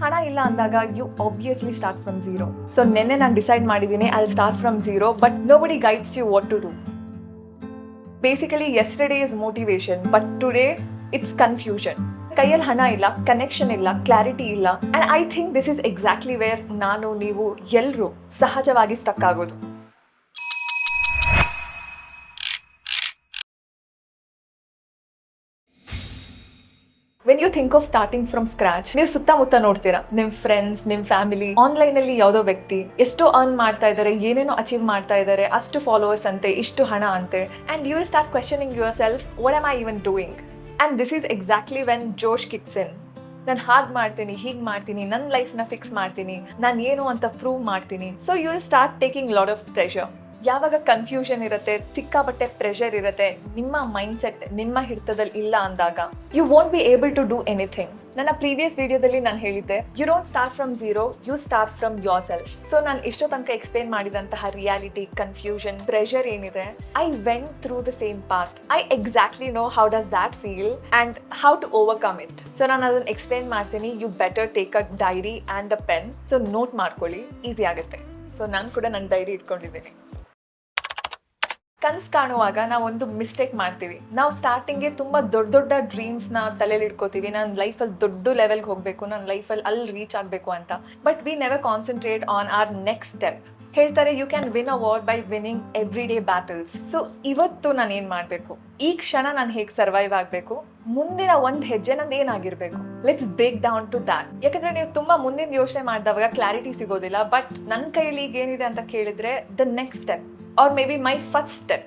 ಹಣ ಇಲ್ಲ ಅಂದಾಗ you obviously start from zero. So ನೆನ್ನೆ ನಾನು ಡಿಸೈಡ್ ಮಾಡಿದ್ದೀನಿ I start from zero, but nobody guides you what to do. Basically yesterday is motivation, but today it's confusion. ಕೈಯಲ್ಲಿ ಹಣ ಇಲ್ಲ, ಕನೆಕ್ಷನ್ ಇಲ್ಲ, ಕ್ಲಾರಿಟಿ ಇಲ್ಲ. And I think this is exactly where ನಾನು ನೀವು ಎಲ್ಲರೂ ಸಹಜವಾಗಿ ಸ್ಟಕ್ ಆಗೋದು. When you think of starting from scratch, ನೀವು ಸುತ್ತಮುತ್ತ ನೋಡ್ತೀರಾ, ನಿಮ್ ಫ್ರೆಂಡ್ಸ್, ನಿಮ್ ಫ್ಯಾಮಿಲಿ, ಆನ್ಲೈನ್ ಅಲ್ಲಿ ಯಾವುದೋ ವ್ಯಕ್ತಿ ಎಷ್ಟೋ ಅರ್ನ್ ಮಾಡ್ತಾ ಇದ್ದಾರೆ, ಏನೇನೋ ಅಚೀವ್ ಮಾಡ್ತಾ ಇದ್ದಾರೆ, ಅಷ್ಟು ಫಾಲೋವರ್ಸ್ ಅಂತೆ, ಇಷ್ಟು ಹಣ ಅಂತೆ. And you will start questioning yourself, what am I even doing? And this is exactly when josh kicks in. ನಾನು ಹಾಗೆ ಮಾಡ್ತೀನಿ, ಹೀಗೆ ಮಾಡ್ತೀನಿ, ನನ್ನ ಲೈಫ್ನ ಫಿಕ್ಸ್ ಮಾಡ್ತೀನಿ, ನಾನು ಏನು ಅಂತ ಪ್ರೂವ್ ಮಾಡ್ತೀನಿ. So you will start taking lot of pressure. ಯಾವಾಗ ಕನ್ಫ್ಯೂಷನ್ ಇರುತ್ತೆ, ಸಿಕ್ಕಾಪಟ್ಟೆ ಪ್ರೆಷರ್ ಇರುತ್ತೆ, ನಿಮ್ಮ ಮೈಂಡ್ಸೆಟ್ ನಿಮ್ಮ ಹಿಡಿತದಲ್ಲಿ ಇಲ್ಲ ಅಂದಾಗ you won't be able to do anything. ನನ್ನ ಪ್ರೀವಿಯಸ್ ವಿಡಿಯೋದಲ್ಲಿ ನಾನು ಹೇಳಿದ್ದೆ, you don't start from zero, you start from yourself. So ನಾನು ಇಷ್ಟೋ ತನಕ ಎಕ್ಸ್ಪ್ಲೇನ್ ಮಾಡಿದಂತಹ ರಿಯಾಲಿಟಿ, ಕನ್ಫ್ಯೂಷನ್, ಪ್ರೆಷರ್ ಏನಿದೆ, I went through the same path. I exactly know how does that feel and how to overcome it. So ನಾನು ಅದನ್ನು explain ಮಾಡ್ತೀನಿ. You better take a diary and a pen. So note ಮಾಡ್ಕೊಳ್ಳಿ, easy ಆಗುತ್ತೆ. So ನಾನು ಕೂಡ ನನ್ನ dairy ಇಟ್ಕೊಂಡಿದ್ದೀನಿ. ಕನ್ಸು ಕಾಣುವಾಗ ನಾವೊಂದು ಮಿಸ್ಟೇಕ್ ಮಾಡ್ತೀವಿ. ನಾವು ಸ್ಟಾರ್ಟಿಂಗ್ಗೆ ತುಂಬ ದೊಡ್ಡ ದೊಡ್ಡ ಡ್ರೀಮ್ಸ್ನ ತಲೆಯಲ್ಲಿ ಇಟ್ಕೋತೀವಿ. ನಾನು ಲೈಫಲ್ಲಿ ದೊಡ್ಡ ಲೆವೆಲ್ಗೆ ಹೋಗಬೇಕು, ನಾನು ಲೈಫಲ್ಲಿ ಅಲ್ಲಿ ರೀಚ್ ಆಗಬೇಕು ಅಂತ. But we never concentrate on our next step. ಹೇಳ್ತಾರೆ, you can win a war by winning every day battles. So ಇವತ್ತು ನಾನು ಏನು ಮಾಡಬೇಕು, ಈ ಕ್ಷಣ ನಾನು ಹೇಗೆ ಸರ್ವೈವ್ ಆಗಬೇಕು, ಮುಂದಿನ ಒಂದು ಹೆಜ್ಜೆ ನಂದು ಏನಾಗಿರಬೇಕು, let's break down to that. ಯಾಕಂದರೆ ನೀವು ತುಂಬ ಮುಂದಿನ ಯೋಚನೆ ಮಾಡಿದವಾಗ ಕ್ಲಾರಿಟಿ ಸಿಗೋದಿಲ್ಲ. ಬಟ್ ನನ್ನ ಕೈಯಲ್ಲಿ ಈಗ ಏನಿದೆ ಅಂತ ಕೇಳಿದರೆ the next step or maybe my first step.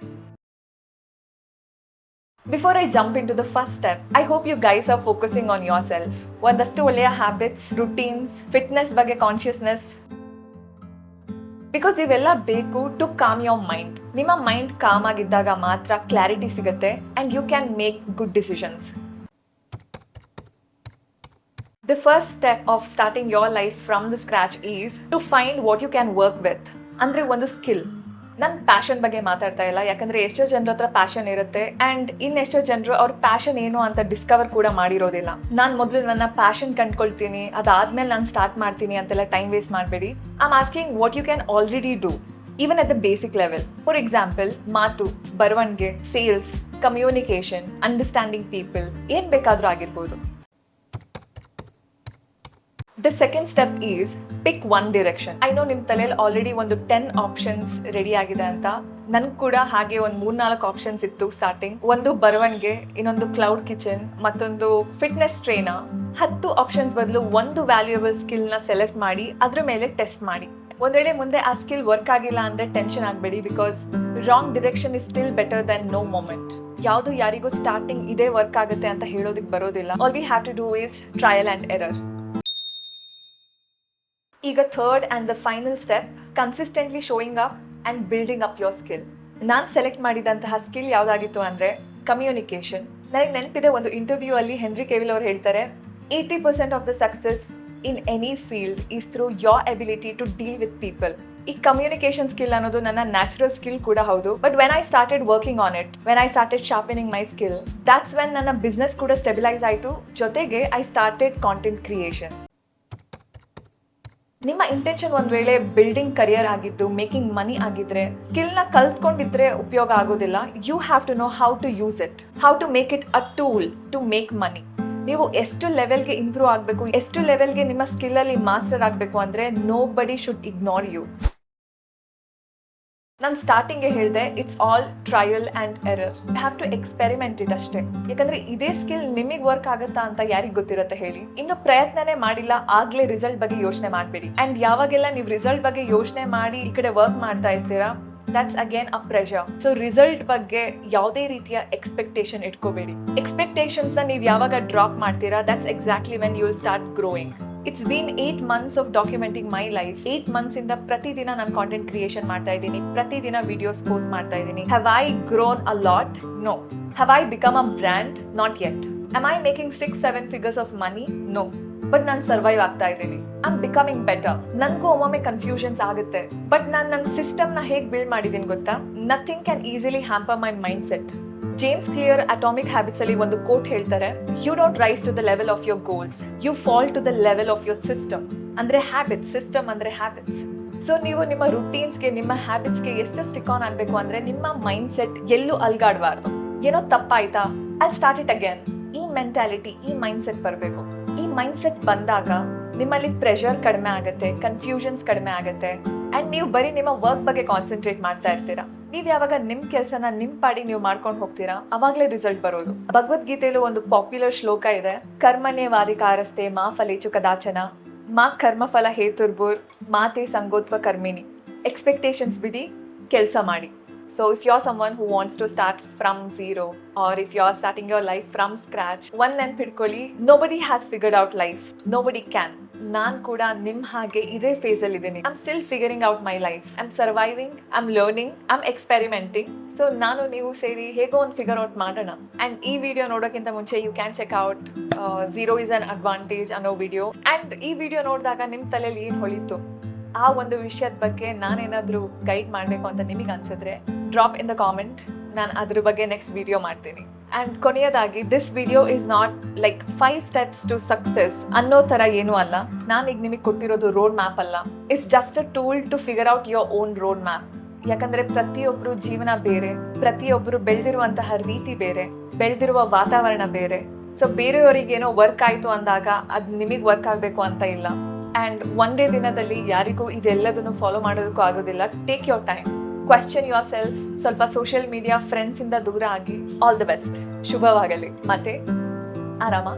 Before I jump into the first step, I hope you guys are focusing on yourself. ಒಂದಷ್ಟು ಒಳ್ಳೆಯ ಹ್ಯಾಬಿಟ್ಸ್, ರುಟೀನ್ಸ್, ಫಿಟ್ನೆಸ್ ಬಗ್ಗೆ ಕಾನ್ಷಿಯಸ್ನೆಸ್, ಬಿಕಾಸ್ ಇವೆಲ್ಲ ಬೇಕು ಟು ಕಾಮ್ ಯೋರ್ ಮೈಂಡ್. ನಿಮ್ಮ mind calm ಆಗಿದ್ದಾಗ ಮಾತ್ರ clarity ಸಿಗುತ್ತೆ and you can make good decisions. The first step of starting your life from the scratch is to find what you can work with. ಅಂದರೆ ಒಂದು skill. ನನ್ನ passion ಬಗ್ಗೆ ಮಾತಾಡ್ತಾ ಇಲ್ಲ, ಯಾಕಂದರೆ ಎಷ್ಟೋ ಜನರ ಹತ್ರ ಪ್ಯಾಷನ್ ಇರುತ್ತೆ ಆ್ಯಂಡ್ ಇನ್ನೆಷ್ಟೋ ಜನರು ಅವ್ರ ಪ್ಯಾಷನ್ ಏನು ಅಂತ ಡಿಸ್ಕವರ್ ಕೂಡ ಮಾಡಿರೋದಿಲ್ಲ. ನಾನು ಮೊದಲು ನನ್ನ ಪ್ಯಾಷನ್ ಕಂಡ್ಕೊಳ್ತೀನಿ, ಅದಾದ್ಮೇಲೆ ನಾನು ಸ್ಟಾರ್ಟ್ ಮಾಡ್ತೀನಿ ಅಂತೆಲ್ಲ ಟೈಮ್ ವೇಸ್ಟ್ ಮಾಡಬೇಡಿ. I am asking what you can already do, even at the basic level. For example, ಮಾತು, ಬರವಣಿಗೆ, ಸೇಲ್ಸ್, ಕಮ್ಯುನಿಕೇಷನ್, ಅಂಡರ್ಸ್ಟ್ಯಾಂಡಿಂಗ್ ಪೀಪಲ್, ಏನು ಬೇಕಾದರೂ ಆಗಿರ್ಬೋದು. The second step is pick one direction. I know ನಿಮ್ಮ ತಲೆಯಲ್ಲಿ ಆಲ್ರೆಡಿ ಒಂದು 10 options ready ಆಗಿದೆ ಅಂತ. ನನ್ಗೆ ಕೂಡ ಹಾಗೆ ಒಂದು 3-4 ಆಪ್ಷನ್ಸ್ ಇತ್ತು ಸ್ಟಾರ್ಟಿಂಗ್. ಒಂದು ಬರವಣಿಗೆ, ಇನ್ನೊಂದು ಕ್ಲೌಡ್ ಕಿಚನ್, ಮತ್ತೊಂದು ಫಿಟ್ನೆಸ್ ಟ್ರೈನರ್. 10 ಆಪ್ಷನ್ಸ್ ಬದಲು ಒಂದು ವ್ಯಾಲ್ಯೂಯಬಲ್ ಸ್ಕಿಲ್ನ ಸೆಲೆಕ್ಟ್ ಮಾಡಿ ಅದ್ರ ಮೇಲೆ ಟೆಸ್ಟ್ ಮಾಡಿ. ಒಂದ್ ವೇಳೆ ಮುಂದೆ ಆ ಸ್ಕಿಲ್ ವರ್ಕ್ ಆಗಿಲ್ಲ ಅಂದರೆ ಟೆನ್ಷನ್ ಆಗಬೇಡಿ, because wrong direction is still better then no moment. ಯಾವುದು ಯಾರಿಗೂ ಸ್ಟಾರ್ಟಿಂಗ್ ಇದೇ ವರ್ಕ್ ಆಗುತ್ತೆ ಅಂತ ಹೇಳೋದಕ್ಕೆ ಬರೋದಿಲ್ಲ. All we have to do is trial and error. ಈಗ third and the final step, consistently showing up and building up your skill. ನಾನು select ಮಾಡಿದಂತಹ ಸ್ಕಿಲ್ ಯಾವುದಾಗಿತ್ತು ಅಂದರೆ ಕಮ್ಯುನಿಕೇಷನ್. ನನಗೆ ನೆನಪಿದೆ, ಒಂದು ಇಂಟರ್ವ್ಯೂ ಅಲ್ಲಿ ಹೆನ್ರಿ ಕೇವಿಲ್ ಅವರು ಹೇಳ್ತಾರೆ, 80% of the success in any field is through your ability to deal with people. ಈ ಕಮ್ಯುನಿಕೇಷನ್ ಸ್ಕಿಲ್ ಅನ್ನೋದು ನನ್ನ ನ್ಯಾಚುರಲ್ ಸ್ಕಿಲ್ ಕೂಡ ಹೌದು. But when I started working on it, when I started sharpening my skill, that's when ನನ್ನ business ಕೂಡ stabilise ಆಯಿತು. ಜೊತೆಗೆ I started content creation. ನಿಮ್ಮ ಇಂಟೆನ್ಷನ್ ಒಂದು ವೇಳೆ ಬಿಲ್ಡಿಂಗ್ ಕರಿಯರ್ ಆಗಿದ್ದು, ಮೇಕಿಂಗ್ ಮನಿ ಆಗಿದ್ರೆ, ಸ್ಕಿಲ್ನ ಕಲ್ತ್ಕೊಂಡಿದ್ರೆ ಉಪಯೋಗ ಆಗೋದಿಲ್ಲ. You have to know how to use it, how to make it a tool to make money. ನೀವು ಎಷ್ಟು ಲೆವೆಲ್ಗೆ ಇಂಪ್ರೂವ್ ಆಗಬೇಕು, ಎಷ್ಟು ಲೆವೆಲ್ಗೆ ನಿಮ್ಮ ಸ್ಕಿಲ್ಲಲ್ಲಿ ಮಾಸ್ಟರ್ ಆಗಬೇಕು ಅಂದರೆ ನೋ ಬಡಿ ಶುಡ್ ಇಗ್ನೋರ್ ಯು. ನಾನು ಸ್ಟಾರ್ಟಿಂಗ್ಗೆ ಹೇಳಿದೆ, it's all trial and error. You have to experiment it ಅಷ್ಟೇ. ಯಾಕಂದರೆ ಇದೇ ಸ್ಕಿಲ್ ನಿಮಗೆ ವರ್ಕ್ ಆಗುತ್ತಾ ಅಂತ ಯಾರಿಗೆ ಗೊತ್ತಿರುತ್ತೆ ಹೇಳಿ. ಇನ್ನು ಪ್ರಯತ್ನನೇ ಮಾಡಿಲ್ಲ ಆಗಲೇ ರಿಸಲ್ಟ್ ಬಗ್ಗೆ ಯೋಚನೆ ಮಾಡಬೇಡಿ. ಆ್ಯಂಡ್ ಯಾವಾಗೆಲ್ಲ ನೀವು ರಿಸಲ್ಟ್ ಬಗ್ಗೆ ಯೋಚನೆ ಮಾಡಿ ಈ ಕಡೆ ವರ್ಕ್ ಮಾಡ್ತಾ ಇರ್ತೀರಾ, that's again a pressure. So result ಬಗ್ಗೆ ಯಾವುದೇ ರೀತಿಯ ಎಕ್ಸ್ಪೆಕ್ಟೇಷನ್ ಇಟ್ಕೋಬೇಡಿ. ಎಕ್ಸ್ಪೆಕ್ಟೇಷನ್ಸ್ನ ನೀವು ಯಾವಾಗ ಡ್ರಾಪ್ ಮಾಡ್ತೀರಾ, that's exactly when you will start growing. It's been 8 months of documenting my life. 8 months ಇಂದ ಪ್ರತಿದಿನ ನಾನು ಕಾಂಟೆಂಟ್ ಕ್ರಿಯೇಷನ್ ಮಾಡ್ತಾ ಇದ್ದೀನಿ, ಪ್ರತಿದಿನ ವಿಡಿಯೋಸ್ ಪೋಸ್ಟ್ ಮಾಡ್ತಾ ಇದ್ದೀನಿ. Have I grown a lot? No. Have I become a brand? Not yet. Am I making 6-7 figures of money? No. But ನಾನು survive ಆಗ್ತಾ ಇದ್ದೀನಿ. I am becoming better. ನನಗೂ ಒಮ್ಮೊಮ್ಮೆ ಕನ್ಫ್ಯೂಷನ್ಸ್ ಆಗುತ್ತೆ. ಬಟ್ ನಾನು ನನ್ನ ಸಿಸ್ಟಮ್ನ ಹೇಗೆ ಬಿಲ್ಡ್ ಮಾಡಿದ್ದೀನಿ ಗೊತ್ತಾ? Nothing can easily hamper my mindset. James Clear Atomic Habits ಅಲ್ಲಿ ಒಂದು ಕೋಟ್ ಹೇಳ್ತಾರೆ, you don't rise to the level of your goals, you fall to the level of your system. ಅಂದ್ರೆ ಹ್ಯಾಬಿಟ್ಸ್, ಸಿಸ್ಟಮ್ ಅಂದ್ರೆ habits. So ನೀವು ನಿಮ್ಮ ರುಟೀನ್ಸ್ಗೆ, ನಿಮ್ಮ ಹ್ಯಾಬಿಟ್ಸ್ಗೆ ಎಷ್ಟು stick on ಆಗಬೇಕು ಅಂದ್ರೆ ನಿಮ್ಮ ಮೈಂಡ್ ಸೆಟ್ ಎಲ್ಲೂ ಅಲ್ಗಾಡಬಾರ್ದು. ಏನೋ ತಪ್ಪಾಯ್ತಾ, ಅಲ್ಲಿ ಸ್ಟಾರ್ಟ್ ಇಟ್ ಅಗೇನ್. ಈ ಮೆಂಟಾಲಿಟಿ, ಈ ಮೈಂಡ್ ಸೆಟ್ ಬರಬೇಕು. ಈ ಮೈಂಡ್ ಸೆಟ್ ಬಂದಾಗ ನಿಮ್ಮಲ್ಲಿ ಪ್ರೆಷರ್ ಕಡಿಮೆ ಆಗುತ್ತೆ, ಕನ್ಫ್ಯೂಷನ್ಸ್ ಕಡಿಮೆ ಆಗುತ್ತೆ, ಅಂಡ್ ನೀವು ಬರೀ ನಿಮ್ಮ ವರ್ಕ್ ಬಗ್ಗೆ ಕಾನ್ಸಂಟ್ರೇಟ್ ಮಾಡ್ತಾ ಇರ್ತೀರಾ. ನೀವ್ ಯಾವಾಗ ನಿಮ್ ಕೆಲಸನ ನಿಮ್ ಪಾಡಿ ನೀವು ಮಾಡ್ಕೊಂಡು ಹೋಗ್ತೀರಾ, ಅವಾಗ್ಲೇ ರಿಸಲ್ಟ್ ಬರೋದು. ಭಗವದ್ಗೀತೆಯಲ್ಲೂ ಒಂದು ಪಾಪ್ಯುಲರ್ ಶ್ಲೋಕ ಇದೆ, ಕರ್ಮಣ್ಯೇವಾಧಿಕಾರಸ್ತೆ ಮಾ ಫಲೇಚು ಕದಾಚನ ಮಾ ಕರ್ಮಫಲ ಹೇತುರ್ಭುರ್ ಮಾತೆ ಸಂಗೋತ್ವ ಕರ್ಮಿಣಿ. ಎಕ್ಸ್ಪೆಕ್ಟೇಷನ್ಸ್ ಬಿಡಿ, ಕೆಲಸ ಮಾಡಿ. So if you're someone who wants to start from zero, or if you're starting your life from scratch, one ನೆನ್ಪಿಟ್ಕೊಳ್ಳಿ, nobody has figured out life, nobody can. ನಾನ್ ಕೂಡ ನಿಮ್ ಹಾಗೆ ಇದೇ ಫೇಸ್ ಅಲ್ಲಿ ಇದ್ದೀನಿ. I'm still figuring out my life. I'm surviving, I'm learning, I'm experimenting. So ನಾನು ನೀವು ಸೇರಿ ಹೇಗೋ ಒಂದು ಫಿಗರ್ ಔಟ್ ಮಾಡೋಣ. ಅಂಡ್ ಈ ವಿಡಿಯೋ ನೋಡೋಕ್ಕಿಂತ ಮುಂಚೆ you can check out zero is an advantage ಅನ್ನೋ ವಿಡಿಯೋ. ಅಂಡ್ ಈ ವಿಡಿಯೋ ನೋಡಿದಾಗ ನಿಮ್ ತಲೆಯಲ್ಲಿ ಏನ್ ಹೊಳಿತು, ಆ ಒಂದು ವಿಷಯದ ಬಗ್ಗೆ ನಾನೇನಾದ್ರೂ ಗೈಡ್ ಮಾಡಬೇಕು ಅಂತ ನಿಮಗೆ ಅನ್ಸಿದ್ರೆ ಡ್ರಾಪ್ ಇನ್ ದ ಕಾಮೆಂಟ್. ನಾನು ಅದ್ರ ಬಗ್ಗೆ ನೆಕ್ಸ್ಟ್ ವಿಡಿಯೋ ಮಾಡ್ತೀನಿ. ಆ್ಯಂಡ್ ಕೊನೆಯದಾಗಿ, this video is not like 5 steps to success ಅನ್ನೋ ಥರ ಏನೂ ಅಲ್ಲ. ನಾನೀಗ ನಿಮಗೆ ಕೊಟ್ಟಿರೋದು ರೋಡ್ ಮ್ಯಾಪ್ ಅಲ್ಲ. It's just a tool to figure out your own roadmap. ಯಾಕಂದರೆ ಪ್ರತಿಯೊಬ್ಬರು ಜೀವನ ಬೇರೆ, ಪ್ರತಿಯೊಬ್ಬರು ಬೆಳೆದಿರುವಂತಹ ರೀತಿ ಬೇರೆ, ಬೆಳೆದಿರುವ ವಾತಾವರಣ ಬೇರೆ. ಸೊ ಬೇರೆಯವರಿಗೇನೋ ವರ್ಕ್ ಆಯಿತು ಅಂದಾಗ ಅದು ನಿಮಗೆ ವರ್ಕ್ ಆಗಬೇಕು ಅಂತ ಇಲ್ಲ. ಆ್ಯಂಡ್ ಒಂದೇ ದಿನದಲ್ಲಿ ಯಾರಿಗೂ ಇದೆಲ್ಲದನ್ನು ಫಾಲೋ ಮಾಡೋದಕ್ಕೂ ಆಗೋದಿಲ್ಲ. Take your time, question your self. ಸ್ವಲ್ಪ ಸೋಷಿಯಲ್ ಮೀಡಿಯಾ, ಫ್ರೆಂಡ್ಸಿಂದ ದೂರ ಆಗಿ. ಆಲ್ ದಿ ಬೆಸ್ಟ್, ಶುಭವಾಗಲಿ, ಮತ್ತೆ ಆರಾಮ.